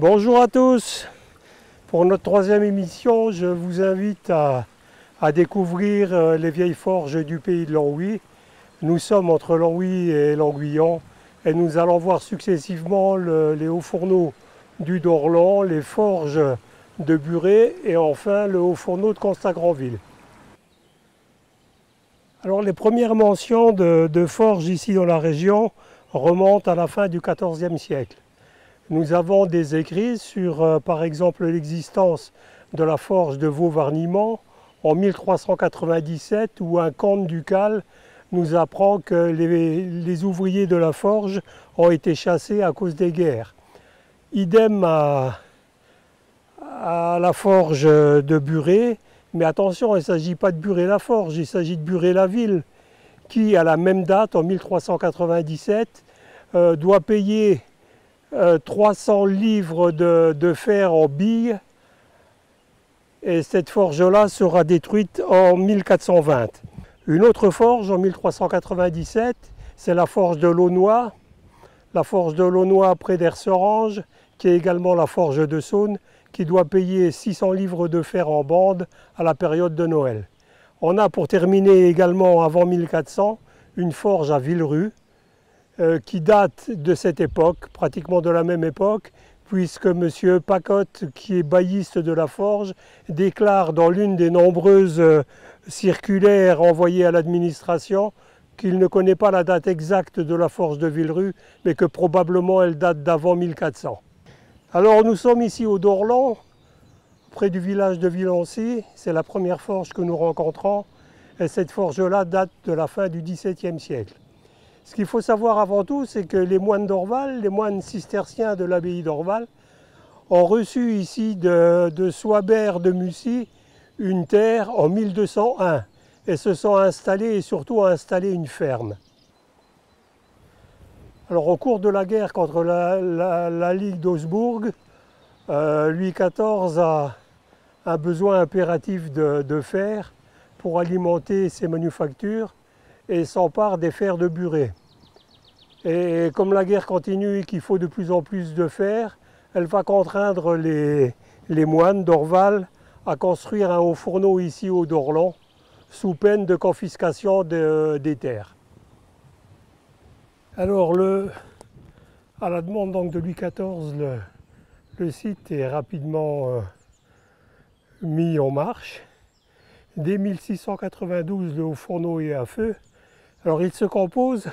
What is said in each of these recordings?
Bonjour à tous. Pour notre troisième émission, je vous invite à découvrir les vieilles forges du pays de Longwy. Nous sommes entre Longwy et l'Anguillon et nous allons voir successivement les hauts fourneaux du Dorlan, les forges de Buret et enfin le haut fourneau de Constat-Granville. Alors les premières mentions de forges ici dans la région remontent à la fin du XIVe siècle. Nous avons des écrits sur par exemple l'existence de la forge de Vaux-Varniment en 1397 où un comte ducal nous apprend que les ouvriers de la forge ont été chassés à cause des guerres. Idem à la forge de Buret, mais attention, il ne s'agit pas de Buret la forge, il s'agit de Buret la ville qui à la même date, en 1397, doit payer 300 livres de fer en billes et cette forge-là sera détruite en 1420. Une autre forge en 1397, c'est la forge de Launois, la forge de Launois près d'Erserange, qui est également la forge de Saône, qui doit payer 600 livres de fer en bande à la période de Noël. On a pour terminer également avant 1400 une forge à Villerue, qui date de cette époque, pratiquement de la même époque, puisque M. Pacotte, qui est bailliste de la forge, déclare dans l'une des nombreuses circulaires envoyées à l'administration qu'il ne connaît pas la date exacte de la forge de Villerue, mais que probablement elle date d'avant 1400. Alors nous sommes ici au Dorlan, près du village de Villancy, c'est la première forge que nous rencontrons, et cette forge-là date de la fin du XVIIe siècle. Ce qu'il faut savoir avant tout, c'est que les moines d'Orval, les moines cisterciens de l'abbaye d'Orval, ont reçu ici de Soibert de Mussy une terre en 1201 et se sont installés et surtout ont installé une ferme. Alors au cours de la guerre contre la Ligue d'Augsbourg, Louis XIV a un besoin impératif de fer pour alimenter ses manufactures et s'empare des fers de Buret. Et comme la guerre continue et qu'il faut de plus en plus de fer, elle va contraindre les moines d'Orval à construire un haut fourneau ici au Dorlan, sous peine de confiscation des terres. Alors, à la demande donc de Louis XIV, le site est rapidement mis en marche. Dès 1692, le haut fourneau est à feu. Alors il se compose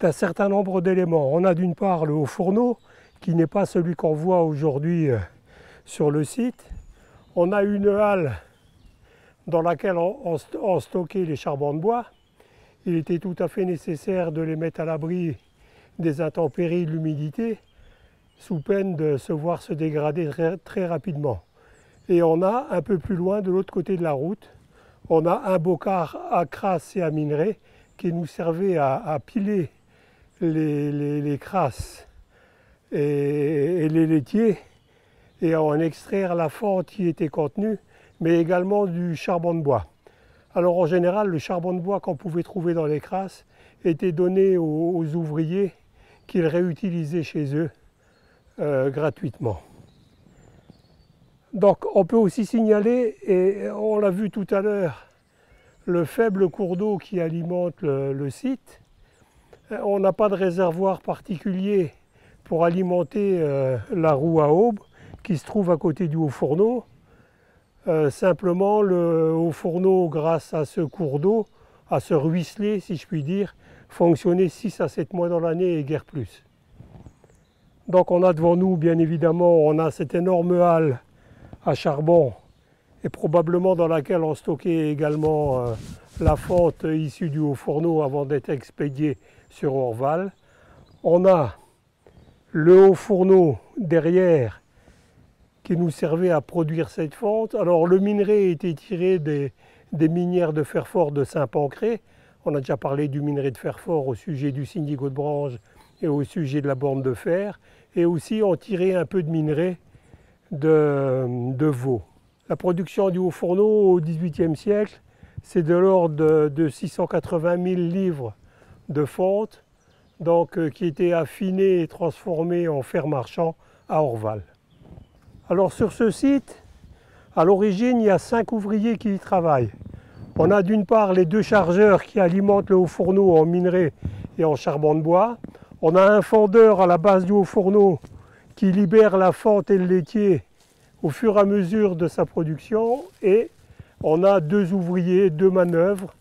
d'un certain nombre d'éléments. On a d'une part le haut fourneau, qui n'est pas celui qu'on voit aujourd'hui sur le site. On a une halle dans laquelle on stockait les charbons de bois. Il était tout à fait nécessaire de les mettre à l'abri des intempéries, de l'humidité, sous peine de se voir se dégrader très rapidement. Et on a un peu plus loin, de l'autre côté de la route, on a un bocar à crasse et à minerai qui nous servait à piler les crasses et les laitiers et à en extraire la fonte qui était contenue, mais également du charbon de bois. Alors en général, le charbon de bois qu'on pouvait trouver dans les crasses était donné aux ouvriers qu'ils réutilisaient chez eux gratuitement. Donc on peut aussi signaler, et on l'a vu tout à l'heure, le faible cours d'eau qui alimente le site. On n'a pas de réservoir particulier pour alimenter la roue à aube qui se trouve à côté du haut fourneau. Simplement le haut fourneau, grâce à ce cours d'eau, à ce ruisselet si je puis dire, fonctionnait 6 à 7 mois dans l'année et guère plus. Donc on a devant nous, bien évidemment, on a cette énorme halle à charbon et probablement dans laquelle on stockait également la fonte issue du haut fourneau avant d'être expédiée sur Orval. On a le haut fourneau derrière qui nous servait à produire cette fonte. Alors le minerai était tiré des minières de fer fort de Saint-Pancré. On a déjà parlé du minerai de fer fort au sujet du syndicat de Brange et au sujet de la borne de fer. Et aussi on tirait un peu de minerai de veau. La production du haut fourneau au XVIIIe siècle, c'est de l'ordre de 680 000 livres de fonte, donc qui était affinée et transformée en fer marchand à Orval. Alors sur ce site, à l'origine, il y a 5 ouvriers qui y travaillent. On a d'une part les 2 chargeurs qui alimentent le haut fourneau en minerai et en charbon de bois. On a un fendeur à la base du haut fourneau qui libère la fente et le laitier au fur et à mesure de sa production. Et on a 2 ouvriers, 2 manœuvres.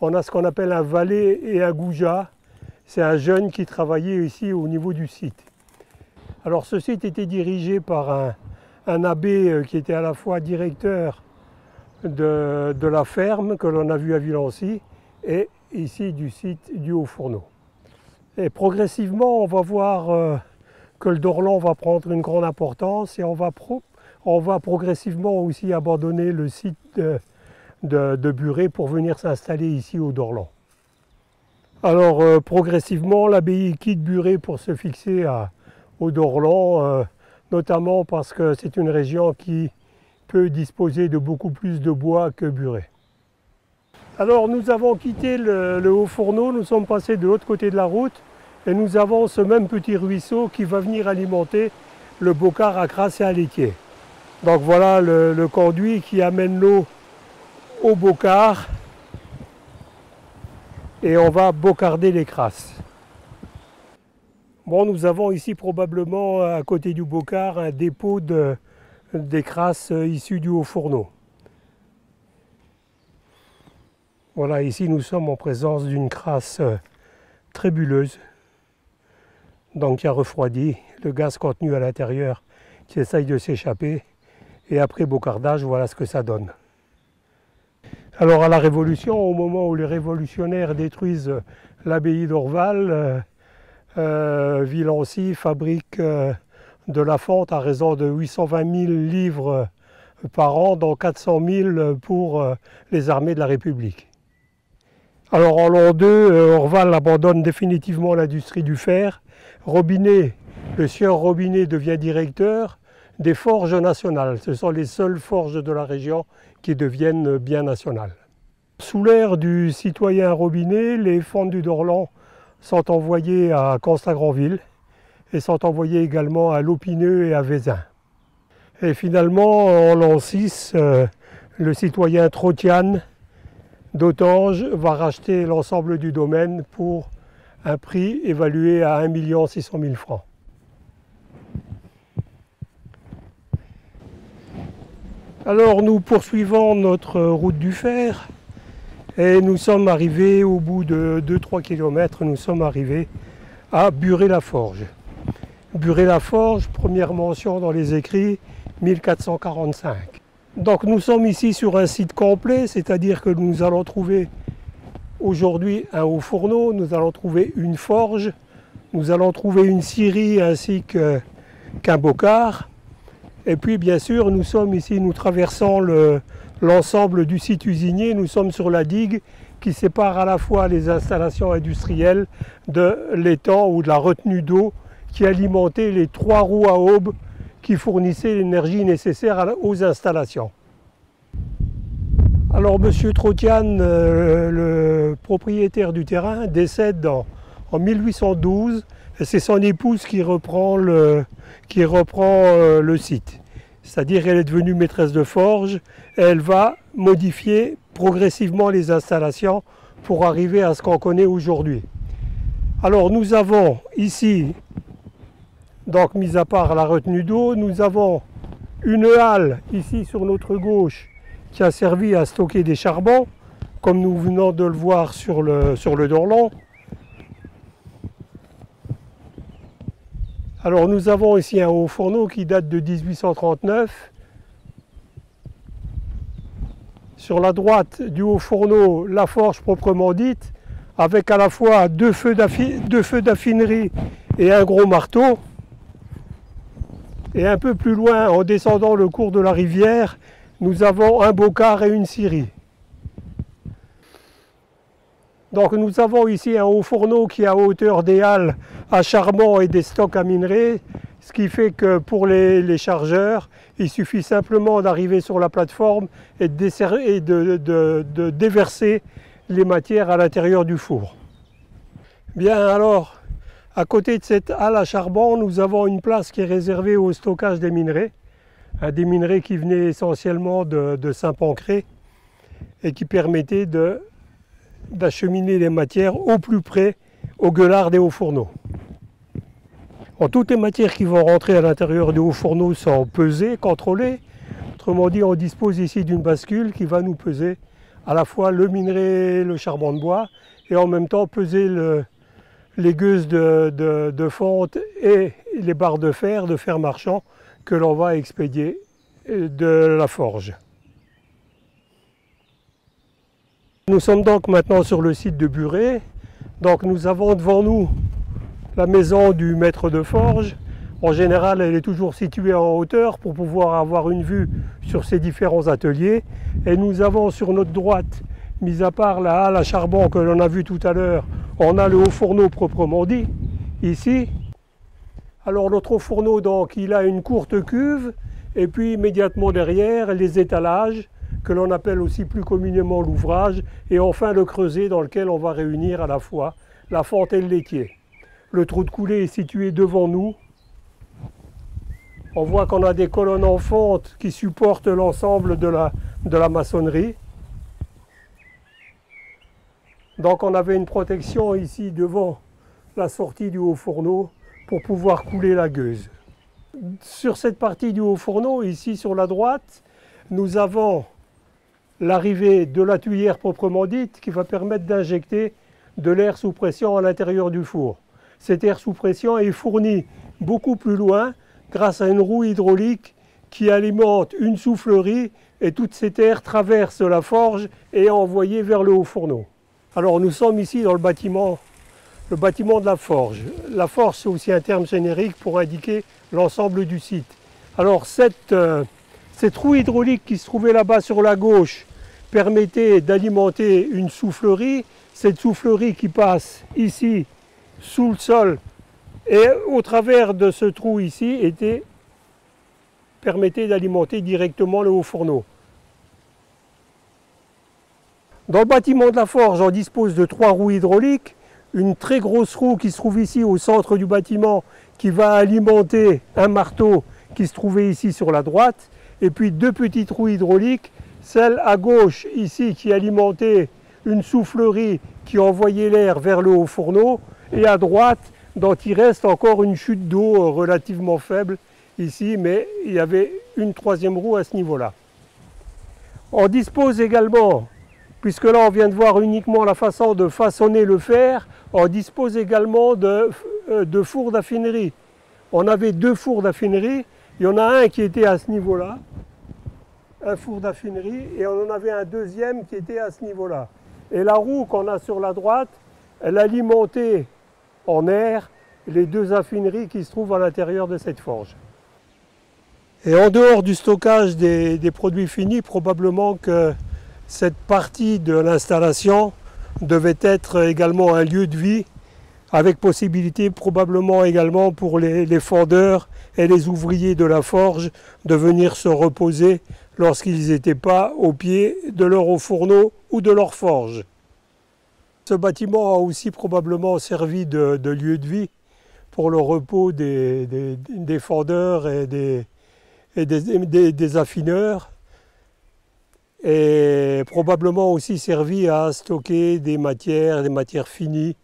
On a ce qu'on appelle un valet et un goujat. C'est un jeune qui travaillait ici au niveau du site. Alors ce site était dirigé par un abbé qui était à la fois directeur de la ferme que l'on a vu à Villancy et ici du site du haut fourneau. Et progressivement, on va voir que le Dorlan va prendre une grande importance et on va progressivement aussi abandonner le site de Buret pour venir s'installer ici au Dorlan. Alors progressivement, l'abbaye quitte Buret pour se fixer au Dorlan, notamment parce que c'est une région qui peut disposer de beaucoup plus de bois que Buret. Alors nous avons quitté le haut fourneau, nous sommes passés de l'autre côté de la route et nous avons ce même petit ruisseau qui va venir alimenter le bocard à crasse et à laitier. Donc voilà le conduit qui amène l'eau au bocard et on va bocarder les crasses. Bon, nous avons ici probablement à côté du bocard un dépôt des crasses issues du haut fourneau. Voilà, ici nous sommes en présence d'une crasse très bulleuse, donc qui a refroidi, le gaz contenu à l'intérieur qui essaye de s'échapper, et après bocardage, voilà ce que ça donne. Alors à la Révolution, au moment où les révolutionnaires détruisent l'abbaye d'Orval, Villancy fabrique de la fonte à raison de 820 000 livres par an, dont 400 000 pour les armées de la République. Alors en l'an 2, Orval abandonne définitivement l'industrie du fer. Robinet, le sieur Robinet devient directeur des forges nationales. Ce sont les seules forges de la région qui deviennent bien nationales. Sous l'ère du citoyen Robinet, les fontes du Dorlan sont envoyées à Constant-Granville et sont envoyées également à Lopineux et à Vézin. Et finalement, en l'an 6, le citoyen Trotian d'Autange va racheter l'ensemble du domaine pour un prix évalué à 1 600 000 francs. Alors nous poursuivons notre route du fer et nous sommes arrivés au bout de 2-3 km, nous sommes arrivés à Buret-la-Forge. Buret-la-Forge, première mention dans les écrits, 1445. Donc nous sommes ici sur un site complet, c'est-à-dire que nous allons trouver aujourd'hui un haut fourneau, nous allons trouver une forge, nous allons trouver une scierie ainsi qu'un bocard. Et puis bien sûr, nous sommes ici, nous traversons l'ensemble du site usinier, nous sommes sur la digue qui sépare à la fois les installations industrielles de l'étang ou de la retenue d'eau qui alimentait les 3 roues à aubes qui fournissaient l'énergie nécessaire aux installations. Alors M. Trotian, le propriétaire du terrain, décède en 1812 et c'est son épouse qui reprend le site. C'est-à-dire qu'elle est devenue maîtresse de forge et elle va modifier progressivement les installations pour arriver à ce qu'on connaît aujourd'hui. Alors nous avons ici, donc mis à part la retenue d'eau, nous avons une halle ici sur notre gauche qui a servi à stocker des charbons, comme nous venons de le voir sur le Dorlan. Alors nous avons ici un haut fourneau qui date de 1839. Sur la droite du haut fourneau, la forge proprement dite, avec à la fois 2 feux d'affinerie et un gros marteau. Et un peu plus loin, en descendant le cours de la rivière, nous avons un bocard et une scierie. Donc nous avons ici un haut fourneau qui est à hauteur des halles à charbon et des stocks à minerai, ce qui fait que pour les chargeurs, il suffit simplement d'arriver sur la plateforme et de déverser les matières à l'intérieur du four. Bien alors, À côté de cette halle à charbon, nous avons une place qui est réservée au stockage des minerais. Des minerais qui venaient essentiellement de Saint-Pancré et qui permettaient d'acheminer les matières au plus près aux gueulardes et aux fourneaux. Toutes les matières qui vont rentrer à l'intérieur du haut fourneau sont pesées, contrôlées. Autrement dit, on dispose ici d'une bascule qui va nous peser à la fois le minerai, le charbon de bois, et en même temps peser les gueuses de fonte et les barres de fer marchand, que l'on va expédier de la forge. Nous sommes donc maintenant sur le site de Buret. Donc nous avons devant nous la maison du maître de forge. En général, elle est toujours située en hauteur pour pouvoir avoir une vue sur ces différents ateliers. Et nous avons sur notre droite, mis à part la halle à charbon que l'on a vue tout à l'heure, on a le haut fourneau proprement dit, ici. Alors notre haut fourneau, donc, il a une courte cuve, et puis immédiatement derrière, les étalages, que l'on appelle aussi plus communément l'ouvrage, et enfin le creuset dans lequel on va réunir à la fois la fonte et le laitier. Le trou de coulée est situé devant nous. On voit qu'on a des colonnes en fonte qui supportent l'ensemble de la maçonnerie. Donc on avait une protection ici devant la sortie du haut fourneau pour pouvoir couler la gueuse. Sur cette partie du haut fourneau, ici sur la droite, nous avons l'arrivée de la tuyère proprement dite qui va permettre d'injecter de l'air sous pression à l'intérieur du four. Cet air sous pression est fourni beaucoup plus loin grâce à une roue hydraulique qui alimente une soufflerie et tout cet air traverse la forge et est envoyé vers le haut fourneau. Alors nous sommes ici dans le bâtiment de la forge. La forge, c'est aussi un terme générique pour indiquer l'ensemble du site. Alors cette roue hydraulique qui se trouvait là-bas sur la gauche permettait d'alimenter une soufflerie. Cette soufflerie qui passe ici sous le sol et au travers de ce trou ici permettait d'alimenter directement le haut fourneau. Dans le bâtiment de la forge, on dispose de 3 roues hydrauliques, une très grosse roue qui se trouve ici au centre du bâtiment qui va alimenter un marteau qui se trouvait ici sur la droite, et puis 2 petites roues hydrauliques, celle à gauche ici qui alimentait une soufflerie qui envoyait l'air vers le haut fourneau, et à droite dont il reste encore une chute d'eau relativement faible ici, mais il y avait une 3e roue à ce niveau-là. On dispose également, puisque là on vient de voir uniquement la façon de façonner le fer, on dispose également de fours d'affinerie. On avait 2 fours d'affinerie, il y en a un qui était à ce niveau-là, un four d'affinerie, et on en avait un 2e qui était à ce niveau-là. Et la roue qu'on a sur la droite, elle alimentait en air les 2 affineries qui se trouvent à l'intérieur de cette forge. Et en dehors du stockage des produits finis, probablement que cette partie de l'installation devait être également un lieu de vie, avec possibilité probablement également pour les fondeurs et les ouvriers de la forge de venir se reposer lorsqu'ils n'étaient pas au pied de leur haut fourneau ou de leur forge. Ce bâtiment a aussi probablement servi de lieu de vie pour le repos des fondeurs et des affineurs, et probablement aussi servi à stocker des matières finies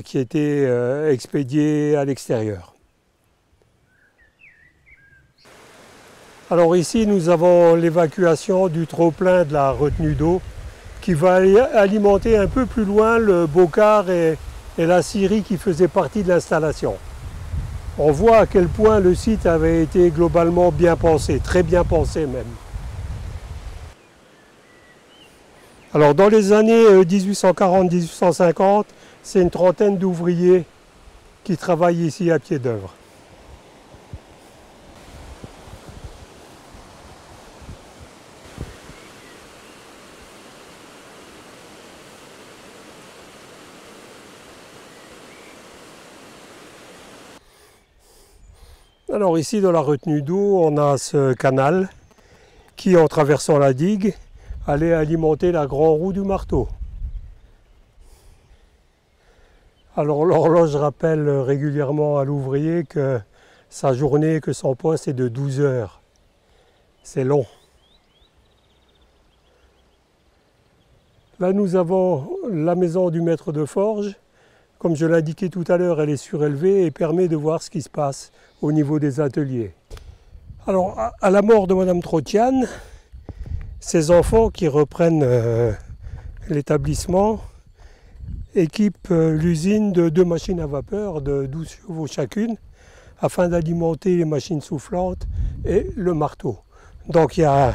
qui étaient expédiées à l'extérieur. Alors ici nous avons l'évacuation du trop-plein de la retenue d'eau qui va alimenter un peu plus loin le bocard et la scierie qui faisaient partie de l'installation. On voit à quel point le site avait été globalement bien pensé, très bien pensé même. Alors dans les années 1840-1850, c'est une trentaine d'ouvriers qui travaillent ici à pied d'œuvre. Alors ici dans la retenue d'eau, on a ce canal qui, en traversant la digue, allait alimenter la grande roue du marteau. Alors l'horloge rappelle régulièrement à l'ouvrier que sa journée, que son poste est de 12 heures. C'est long. Là nous avons la maison du maître de forge. Comme je l'indiquais tout à l'heure, elle est surélevée et permet de voir ce qui se passe au niveau des ateliers. Alors à la mort de Madame Trotian, ses enfants qui reprennent l'établissement équipent l'usine de 2 machines à vapeur de 12 chevaux chacune afin d'alimenter les machines soufflantes et le marteau. Donc il y a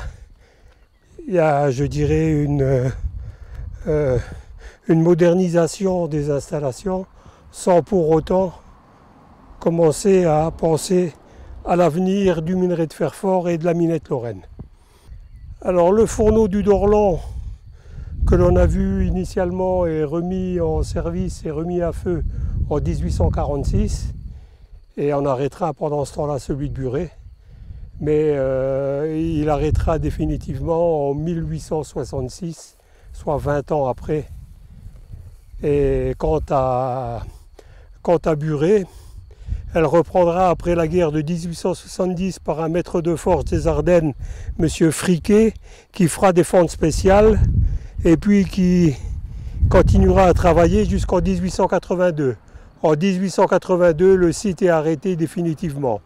je dirais, une modernisation des installations sans pour autant commencer à penser à l'avenir du minerai de fer fort et de la minette Lorraine. Alors le fourneau du Dorland que l'on a vu initialement est remis en service et remis à feu en 1846 et on arrêtera pendant ce temps-là celui de Buret, mais il arrêtera définitivement en 1866, soit 20 ans après. Et quant à Buret, elle reprendra après la guerre de 1870 par un maître de forge des Ardennes, M. Friquet, qui fera des fentes spéciales et puis qui continuera à travailler jusqu'en 1882. En 1882, le site est arrêté définitivement.